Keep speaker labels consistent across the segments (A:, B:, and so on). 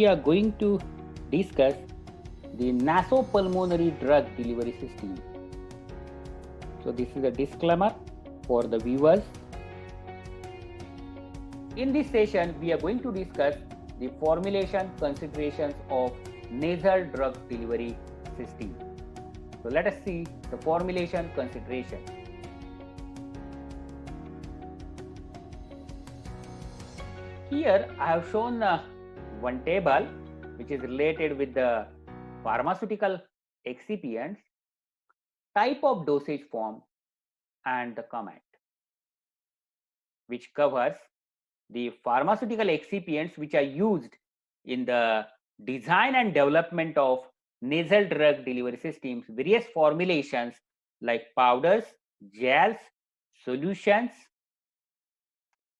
A: are going to discuss the nasopulmonary drug delivery system. So this is a disclaimer for the viewers. In this session, we are going to discuss the formulation considerations of nasal drug delivery system. So let us see the formulation considerations. Here I have shown one table which is related with the pharmaceutical excipients, type of dosage form and the comment, which covers the pharmaceutical excipients which are used in the design and development of nasal drug delivery systems, various formulations like powders, gels, solutions.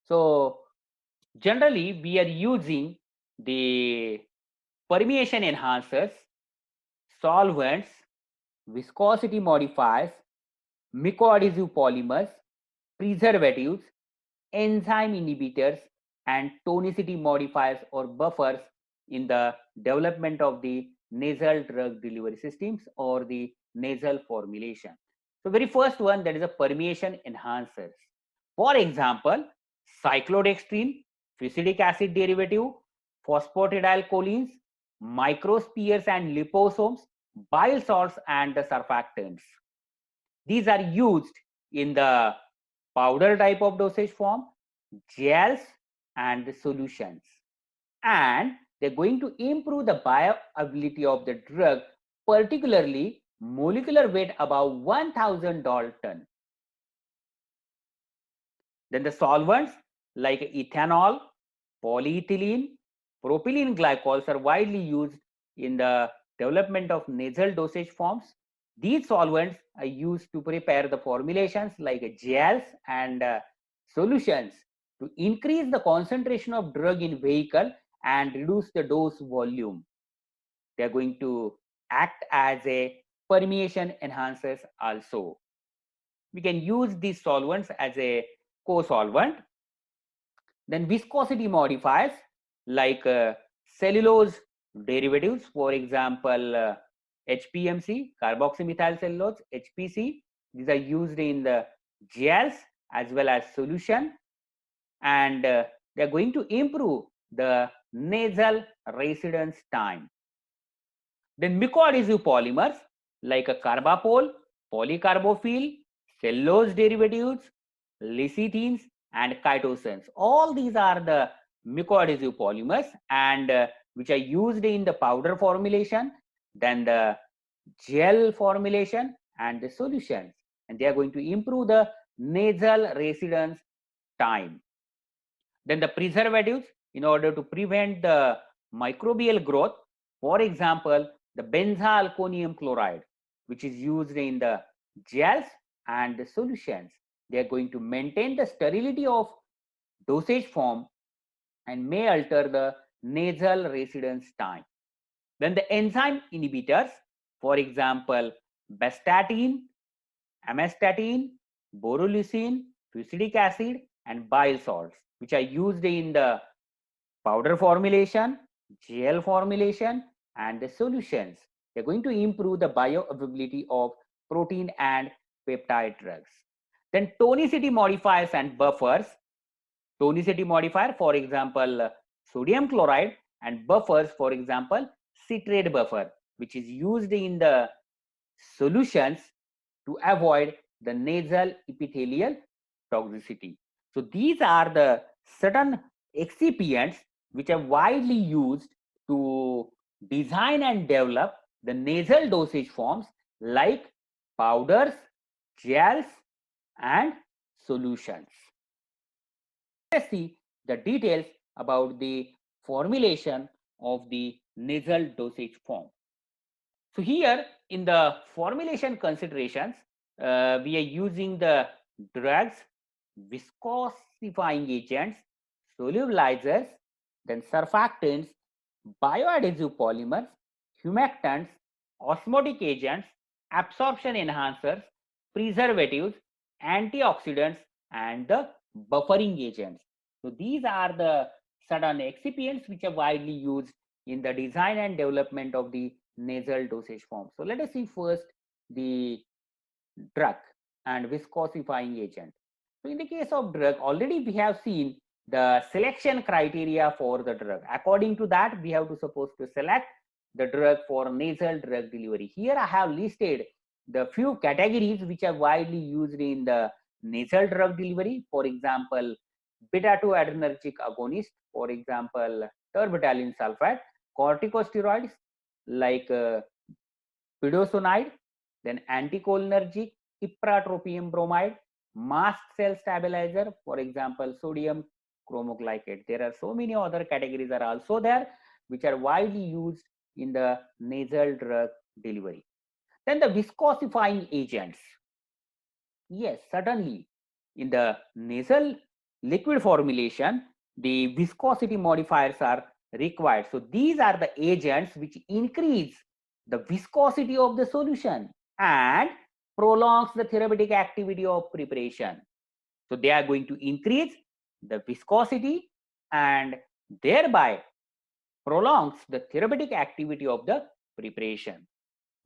A: So generally we are using the permeation enhancers, solvents, viscosity modifiers, mycoadhesive polymers, preservatives, enzyme inhibitors and tonicity modifiers or buffers in the development of the nasal drug delivery systems or the nasal formulation. So very first one, that is a permeation enhancers. For example, cyclodextrin, fusidic acid derivative, phosphatidylcholines, microspheres and liposomes, bile salts and the surfactants. These are used in the powder type of dosage form, gels and the solutions, and they're going to improve the bioavailability of the drug, particularly molecular weight above 1000 Dalton. Then the solvents like ethanol, polyethylene, propylene glycols are widely used in the development of nasal dosage forms. These solvents are used to prepare the formulations like gels and solutions to increase the concentration of drug in vehicle and reduce the dose volume. They are going to act as a permeation enhancers also. We can use these solvents as a co-solvent. Then viscosity modifiers like cellulose derivatives, for example, HPMC, carboxymethyl cellulose, HPC. These are used in the gels as well as solution, and they are going to improve the nasal residence time. Then mycoadhesive polymers like a carbapol, polycarbophil, cellulose derivatives, lecithins and chitosanes. All these are the mycoadhesive polymers and which are used in the powder formulation, then the gel formulation and the solutions, and they are going to improve the nasal residence time. Then the preservatives, in order to prevent the microbial growth, for example, the benzalkonium chloride, which is used in the gels and the solutions. They are going to maintain the sterility of dosage form and may alter the nasal residence time. Then the enzyme inhibitors, for example, bestatine, amastatin, boroleucine, fusidic acid and bile salts, which are used in the powder formulation, gel formulation and the solutions. They're going to improve the bioavailability of protein and peptide drugs. Then tonicity modifiers and buffers. Tonicity modifier, for example, sodium chloride, and buffers, for example, citrate buffer, which is used in the solutions to avoid the nasal epithelial toxicity. So these are the certain excipients which are widely used to design and develop the nasal dosage forms like powders, gels and solutions. Let's see the details about the formulation of the nasal dosage form. So here in the formulation considerations, we are using the drugs, viscosifying agents, solubilizers, then surfactants, bioadhesive polymers, humectants, osmotic agents, absorption enhancers, preservatives, antioxidants and the buffering agents. So these are the certain excipients which are widely used in the design and development of the nasal dosage form. So let us see first the drug and viscosifying agent. So in the case of drug, already we have seen the selection criteria for the drug. According to that, we have to suppose to select the drug for nasal drug delivery. Here I have listed the few categories which are widely used in the nasal drug delivery. For example, beta 2 adrenergic agonist, for example, terbutaline sulfate, corticosteroids like budesonide, then anticholinergic, ipratropium bromide, mast cell stabilizer, for example, sodium chromoglycate. There are so many other categories are also there which are widely used in the nasal drug delivery. Then the viscosifying agents. Yes, certainly. In the nasal liquid formulation, the viscosity modifiers are required. So these are the agents which increase the viscosity of the solution and prolongs the therapeutic activity of preparation. So they are going to increase the viscosity and thereby prolongs the therapeutic activity of the preparation.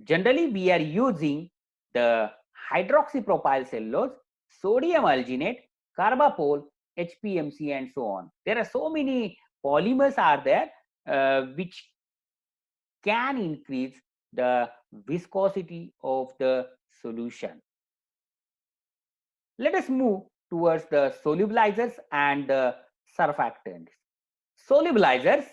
A: Generally, we are using the hydroxypropyl cellulose, sodium alginate, carbapol, HPMC, and so on. There are so many polymers are there which can increase the viscosity of the solution. Let us move towards the solubilizers and the surfactants. Solubilizers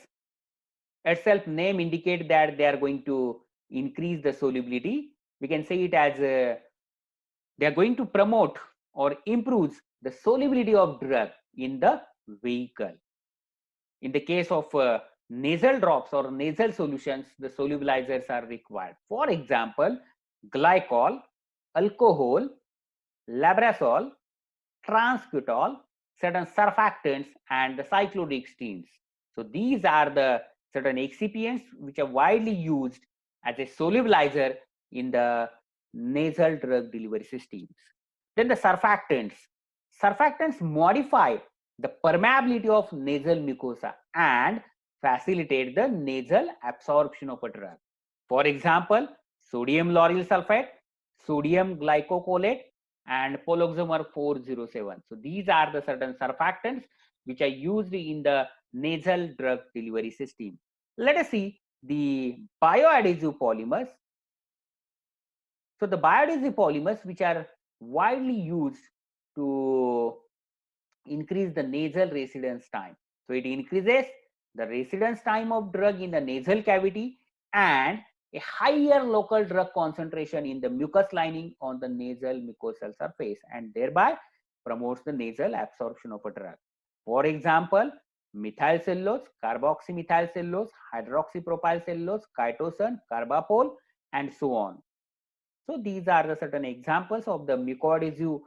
A: itself name indicate that they are going to increase the solubility. We can say it as they are going to promote or improves the solubility of drug in the vehicle. In the case of nasal drops or nasal solutions, the solubilizers are required. For example, glycol, alcohol, labrazole, transcutol, certain surfactants, and the cyclodextrins. So these are the certain excipients which are widely used as a solubilizer in the nasal drug delivery systems. Then the surfactants. Surfactants modify the permeability of nasal mucosa and facilitate the nasal absorption of a drug. For example, sodium lauryl sulfate, sodium glycocolate, and poloxamer 407. So these are the certain surfactants which are used in the nasal drug delivery system. Let us see the bioadhesive polymers. So the bioadhesive polymers which are widely used to increase the nasal residence time. So it increases the residence time of drug in the nasal cavity and a higher local drug concentration in the mucus lining on the nasal mucosal surface and thereby promotes the nasal absorption of a drug. For example, methyl cellulose, carboxymethyl cellulose, hydroxypropyl cellulose, chitosan, carbapol, and so on. So these are the certain examples of the mucoadhesive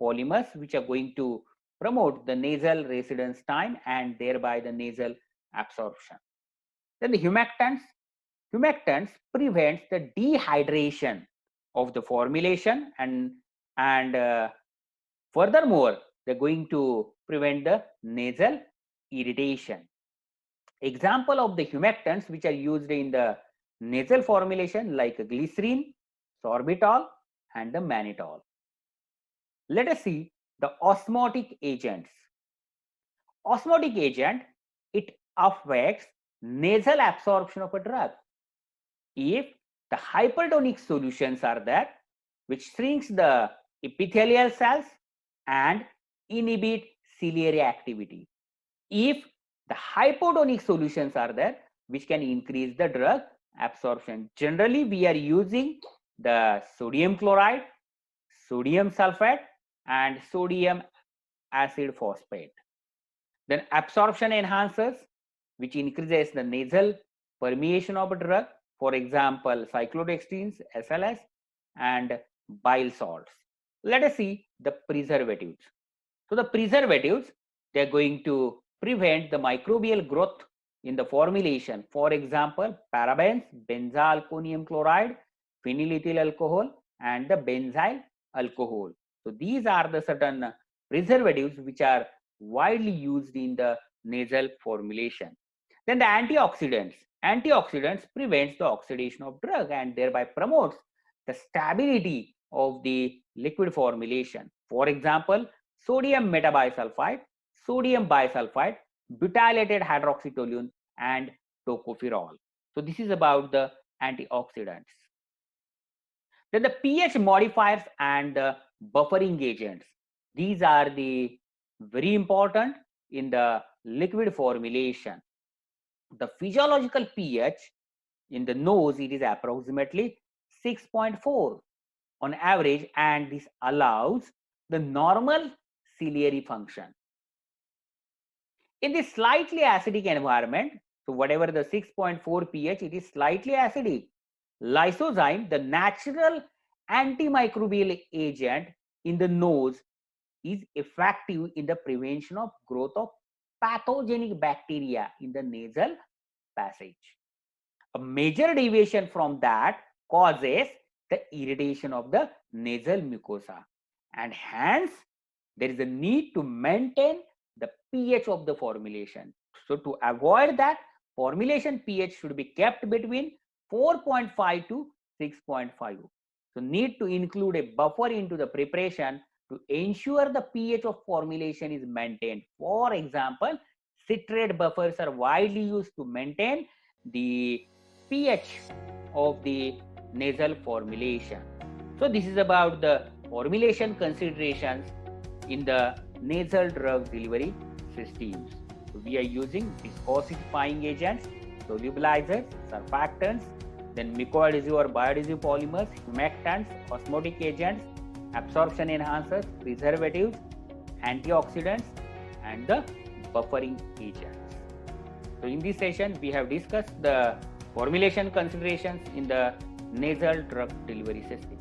A: polymers which are going to promote the nasal residence time and thereby the nasal absorption. Then the humectants. Humectants prevents the dehydration of the formulation and furthermore they're going to prevent the nasal irritation. Example of the humectants which are used in the nasal formulation like glycerin, sorbitol, and the mannitol. Let us see the osmotic agents. Osmotic agent, it affects nasal absorption of a drug. If the hypertonic solutions are there, which shrinks the epithelial cells and inhibit ciliary activity. If the hypotonic solutions are there, which can increase the drug absorption. Generally, we are using the sodium chloride, sodium sulfate, and sodium acid phosphate. Then absorption enhancers, which increases the nasal permeation of a drug, for example, cyclodextrins, SLS, and bile salts. Let us see the preservatives. So the preservatives, they're going to prevent the microbial growth in the formulation. For example, parabens, benzalkonium chloride, phenylethyl alcohol, and the benzyl alcohol. So these are the certain preservatives which are widely used in the nasal formulation. Then the antioxidants. Antioxidants prevents the oxidation of drug and thereby promotes the stability of the liquid formulation. For example, sodium metabisulfite, sodium bisulfite, butylated hydroxytoluene, and tocopherol. So this is about the antioxidants. Then the pH modifiers and the buffering agents. These are the very important in the liquid formulation. The physiological pH in the nose, it is approximately 6.4 on average, and this allows the normal ciliary function. In the slightly acidic environment, so whatever the 6.4 pH, it is slightly acidic. Lysozyme, the natural antimicrobial agent in the nose, is effective in the prevention of growth of pathogenic bacteria in the nasal passage. A major deviation from that causes the irritation of the nasal mucosa, and hence there is a need to maintain the pH of the formulation. So to avoid that, formulation pH should be kept between 4.5 to 6.5. So need to include a buffer into the preparation to ensure the pH of formulation is maintained. For example, citrate buffers are widely used to maintain the pH of the nasal formulation. So this is about the formulation considerations in the nasal drug delivery systems. So we are using viscosifying agents, solubilizers, surfactants, then mucoadhesive or bioadhesive polymers, humectants, osmotic agents, absorption enhancers, preservatives, antioxidants, and the buffering agents. So in this session, we have discussed the formulation considerations in the nasal drug delivery system.